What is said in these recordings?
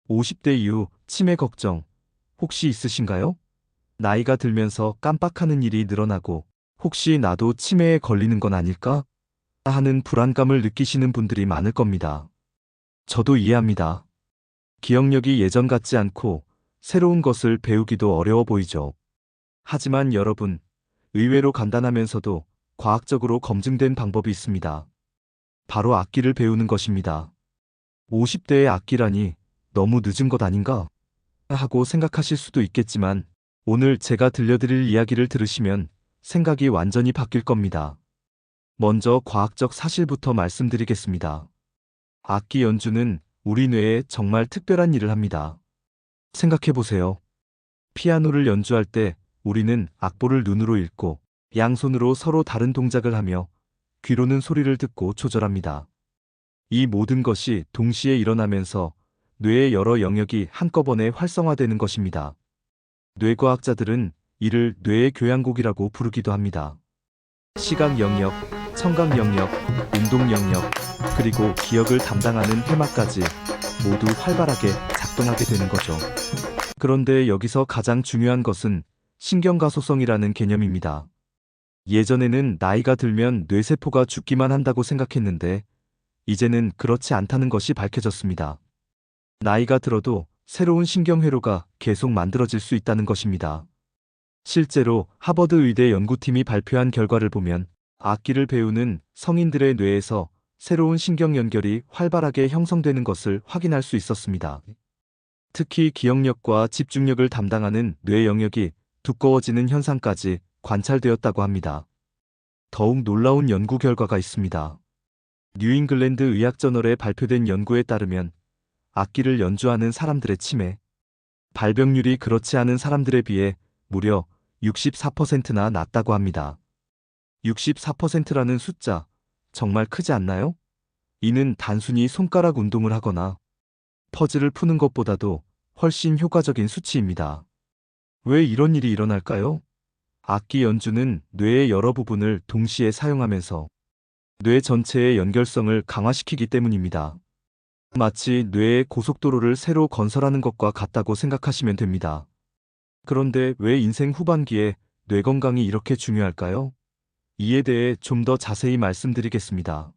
50대 이후 치매 걱정 혹시 있으신가요? 나이가 들면서 깜빡하는 일이 늘어나고 혹시 나도 치매에 걸리는 건 아닐까? 하는 불안감을 느끼시는 분들이 많을 겁니다. 저도 이해합니다. 기억력이 예전 같지 않고 새로운 것을 배우기도 어려워 보이죠. 하지만 여러분, 의외로 간단하면서도 과학적으로 검증된 방법이 있습니다. 바로 악기를 배우는 것입니다. 50대의 악기라니 너무 늦은 것 아닌가? 하고 생각하실 수도 있겠지만 오늘 제가 들려드릴 이야기를 들으시면 생각이 완전히 바뀔 겁니다. 먼저 과학적 사실부터 말씀드리겠습니다. 악기 연주는 우리 뇌에 정말 특별한 일을 합니다. 생각해보세요. 피아노를 연주할 때 우리는 악보를 눈으로 읽고 양손으로 서로 다른 동작을 하며 귀로는 소리를 듣고 조절합니다. 이 모든 것이 동시에 일어나면서 뇌의 여러 영역이 한꺼번에 활성화되는 것입니다. 뇌과학자들은 이를 뇌의 교향곡이라고 부르기도 합니다. 시각 영역, 청각 영역, 운동 영역, 그리고 기억을 담당하는 해마까지 모두 활발하게 작동하게 되는 거죠. 그런데 여기서 가장 중요한 것은 신경가소성이라는 개념입니다. 예전에는 나이가 들면 뇌세포가 죽기만 한다고 생각했는데 이제는 그렇지 않다는 것이 밝혀졌습니다. 나이가 들어도 새로운 신경회로가 계속 만들어질 수 있다는 것입니다. 실제로 하버드 의대 연구팀이 발표한 결과를 보면 악기를 배우는 성인들의 뇌에서 새로운 신경 연결이 활발하게 형성되는 것을 확인할 수 있었습니다. 특히 기억력과 집중력을 담당하는 뇌 영역이 두꺼워지는 현상까지 관찰되었다고 합니다. 더욱 놀라운 연구 결과가 있습니다. 뉴잉글랜드 의학저널에 발표된 연구에 따르면 악기를 연주하는 사람들의 치매, 발병률이 그렇지 않은 사람들에 비해 무려 64%나 낮다고 합니다. 64%라는 숫자, 정말 크지 않나요? 이는 단순히 손가락 운동을 하거나 퍼즐을 푸는 것보다도 훨씬 효과적인 수치입니다. 왜 이런 일이 일어날까요? 악기 연주는 뇌의 여러 부분을 동시에 사용하면서 뇌 전체의 연결성을 강화시키기 때문입니다. 마치 뇌의 고속도로를 새로 건설하는 것과 같다고 생각하시면 됩니다. 그런데 왜 인생 후반기에 뇌 건강이 이렇게 중요할까요? 이에 대해 좀 더 자세히 말씀드리겠습니다.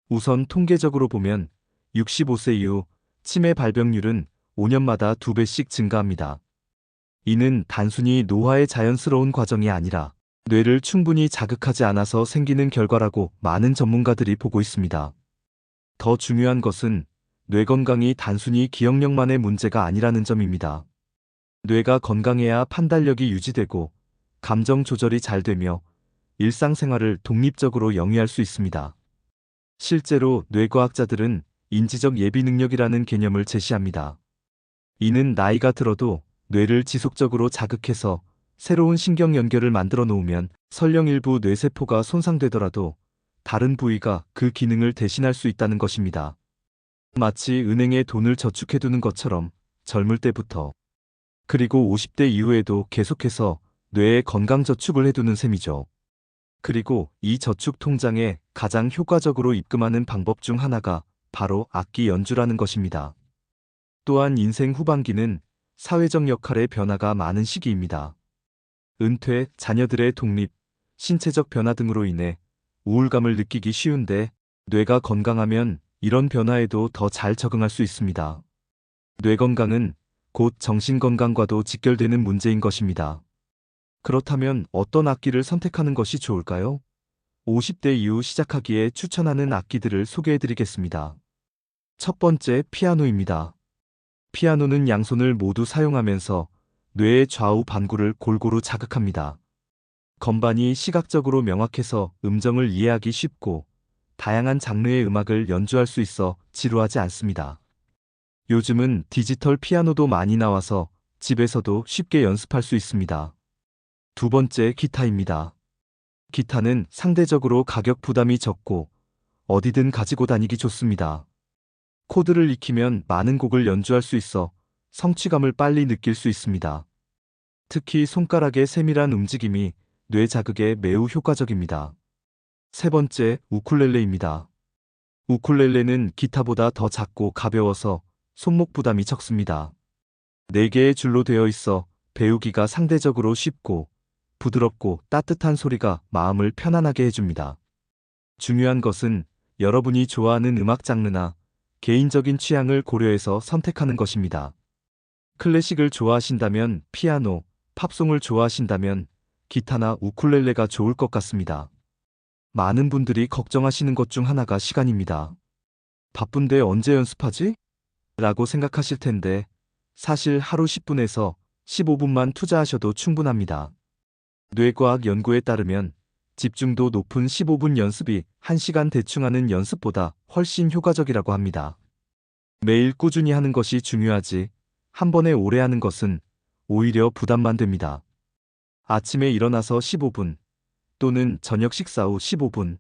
우선 통계적으로 보면 65세 이후 치매 발병률은 5년마다 2배씩 증가합니다. 이는 단순히 노화의 자연스러운 과정이 아니라 뇌를 충분히 자극하지 않아서 생기는 결과라고 많은 전문가들이 보고 있습니다. 더 중요한 것은 뇌 건강이 단순히 기억력만의 문제가 아니라는 점입니다. 뇌가 건강해야 판단력이 유지되고 감정 조절이 잘 되며 일상생활을 독립적으로 영위할 수 있습니다. 실제로 뇌과학자들은 인지적 예비 능력이라는 개념을 제시합니다. 이는 나이가 들어도 뇌를 지속적으로 자극해서 새로운 신경 연결을 만들어 놓으면 설령 일부 뇌세포가 손상되더라도 다른 부위가 그 기능을 대신할 수 있다는 것입니다. 마치 은행에 돈을 저축해두는 것처럼 젊을 때부터 그리고 50대 이후에도 계속해서 뇌에 건강 저축을 해두는 셈이죠. 그리고 이 저축 통장에 가장 효과적으로 입금하는 방법 중 하나가 바로 악기 연주라는 것입니다. 또한 인생 후반기는 사회적 역할의 변화가 많은 시기입니다. 은퇴, 자녀들의 독립, 신체적 변화 등으로 인해 우울감을 느끼기 쉬운데 뇌가 건강하면 이런 변화에도 더 잘 적응할 수 있습니다. 뇌 건강은 곧 정신 건강과도 직결되는 문제인 것입니다. 그렇다면 어떤 악기를 선택하는 것이 좋을까요? 50대 이후 시작하기에 추천하는 악기들을 소개해드리겠습니다. 첫 번째, 피아노입니다. 피아노는 양손을 모두 사용하면서 뇌의 좌우 반구를 골고루 자극합니다. 건반이 시각적으로 명확해서 음정을 이해하기 쉽고 다양한 장르의 음악을 연주할 수 있어 지루하지 않습니다. 요즘은 디지털 피아노도 많이 나와서 집에서도 쉽게 연습할 수 있습니다. 두 번째, 기타입니다. 기타는 상대적으로 가격 부담이 적고 어디든 가지고 다니기 좋습니다. 코드를 익히면 많은 곡을 연주할 수 있어 성취감을 빨리 느낄 수 있습니다. 특히 손가락의 세밀한 움직임이 뇌 자극에 매우 효과적입니다. 세 번째, 우쿨렐레입니다. 우쿨렐레는 기타보다 더 작고 가벼워서 손목 부담이 적습니다. 4개의 줄로 되어 있어 배우기가 상대적으로 쉽고 부드럽고 따뜻한 소리가 마음을 편안하게 해줍니다. 중요한 것은 여러분이 좋아하는 음악 장르나 개인적인 취향을 고려해서 선택하는 것입니다. 클래식을 좋아하신다면 피아노, 팝송을 좋아하신다면 기타나 우쿨렐레가 좋을 것 같습니다. 많은 분들이 걱정하시는 것 중 하나가 시간입니다. 바쁜데 언제 연습하지? 라고 생각하실 텐데 사실 하루 10분에서 15분만 투자하셔도 충분합니다. 뇌과학 연구에 따르면 집중도 높은 15분 연습이 1시간 대충 하는 연습보다 훨씬 효과적이라고 합니다. 매일 꾸준히 하는 것이 중요하지 한 번에 오래 하는 것은 오히려 부담만 됩니다. 아침에 일어나서 15분 또는 저녁 식사 후 15분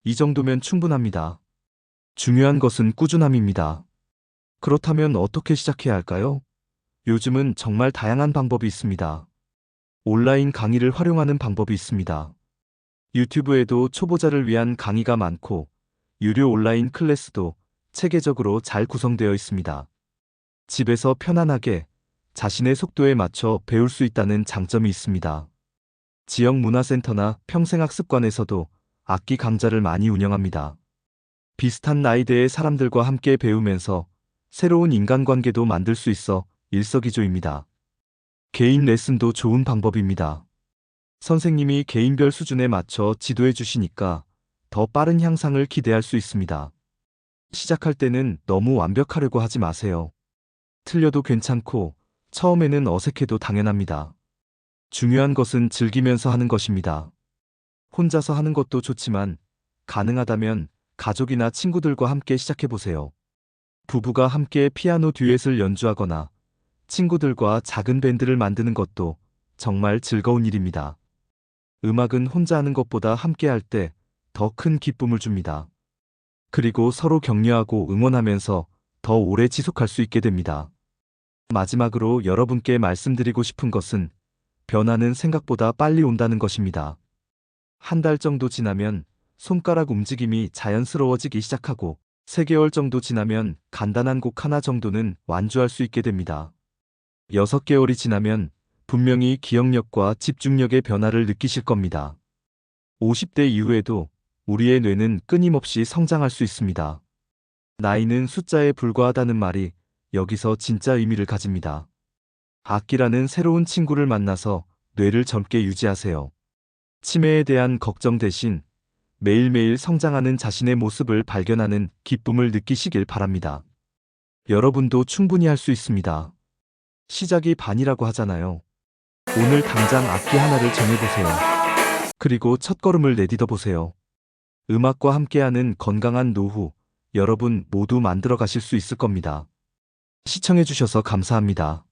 이 정도면 충분합니다. 중요한 것은 꾸준함입니다. 그렇다면 어떻게 시작해야 할까요? 요즘은 정말 다양한 방법이 있습니다. 온라인 강의를 활용하는 방법이 있습니다. 유튜브에도 초보자를 위한 강의가 많고 유료 온라인 클래스도 체계적으로 잘 구성되어 있습니다. 집에서 편안하게 자신의 속도에 맞춰 배울 수 있다는 장점이 있습니다. 지역 문화센터나 평생학습관에서도 악기 강좌를 많이 운영합니다. 비슷한 나이대의 사람들과 함께 배우면서 새로운 인간관계도 만들 수 있어 일석이조입니다. 개인 레슨도 좋은 방법입니다. 선생님이 개인별 수준에 맞춰 지도해 주시니까 더 빠른 향상을 기대할 수 있습니다. 시작할 때는 너무 완벽하려고 하지 마세요. 틀려도 괜찮고 처음에는 어색해도 당연합니다. 중요한 것은 즐기면서 하는 것입니다. 혼자서 하는 것도 좋지만 가능하다면 가족이나 친구들과 함께 시작해보세요. 부부가 함께 피아노 듀엣을 연주하거나 친구들과 작은 밴드를 만드는 것도 정말 즐거운 일입니다. 음악은 혼자 하는 것보다 함께 할 때 더 큰 기쁨을 줍니다. 그리고 서로 격려하고 응원하면서 더 오래 지속할 수 있게 됩니다. 마지막으로 여러분께 말씀드리고 싶은 것은 변화는 생각보다 빨리 온다는 것입니다. 한 달 정도 지나면 손가락 움직임이 자연스러워지기 시작하고 3개월 정도 지나면 간단한 곡 하나 정도는 완주할 수 있게 됩니다. 6개월이 지나면 분명히 기억력과 집중력의 변화를 느끼실 겁니다. 50대 이후에도 우리의 뇌는 끊임없이 성장할 수 있습니다. 나이는 숫자에 불과하다는 말이 여기서 진짜 의미를 가집니다. 악기라는 새로운 친구를 만나서 뇌를 젊게 유지하세요. 치매에 대한 걱정 대신 매일매일 성장하는 자신의 모습을 발견하는 기쁨을 느끼시길 바랍니다. 여러분도 충분히 할 수 있습니다. 시작이 반이라고 하잖아요. 오늘 당장 악기 하나를 정해보세요. 그리고 첫걸음을 내딛어 보세요. 음악과 함께하는 건강한 노후, 여러분 모두 만들어 가실 수 있을 겁니다. 시청해주셔서 감사합니다.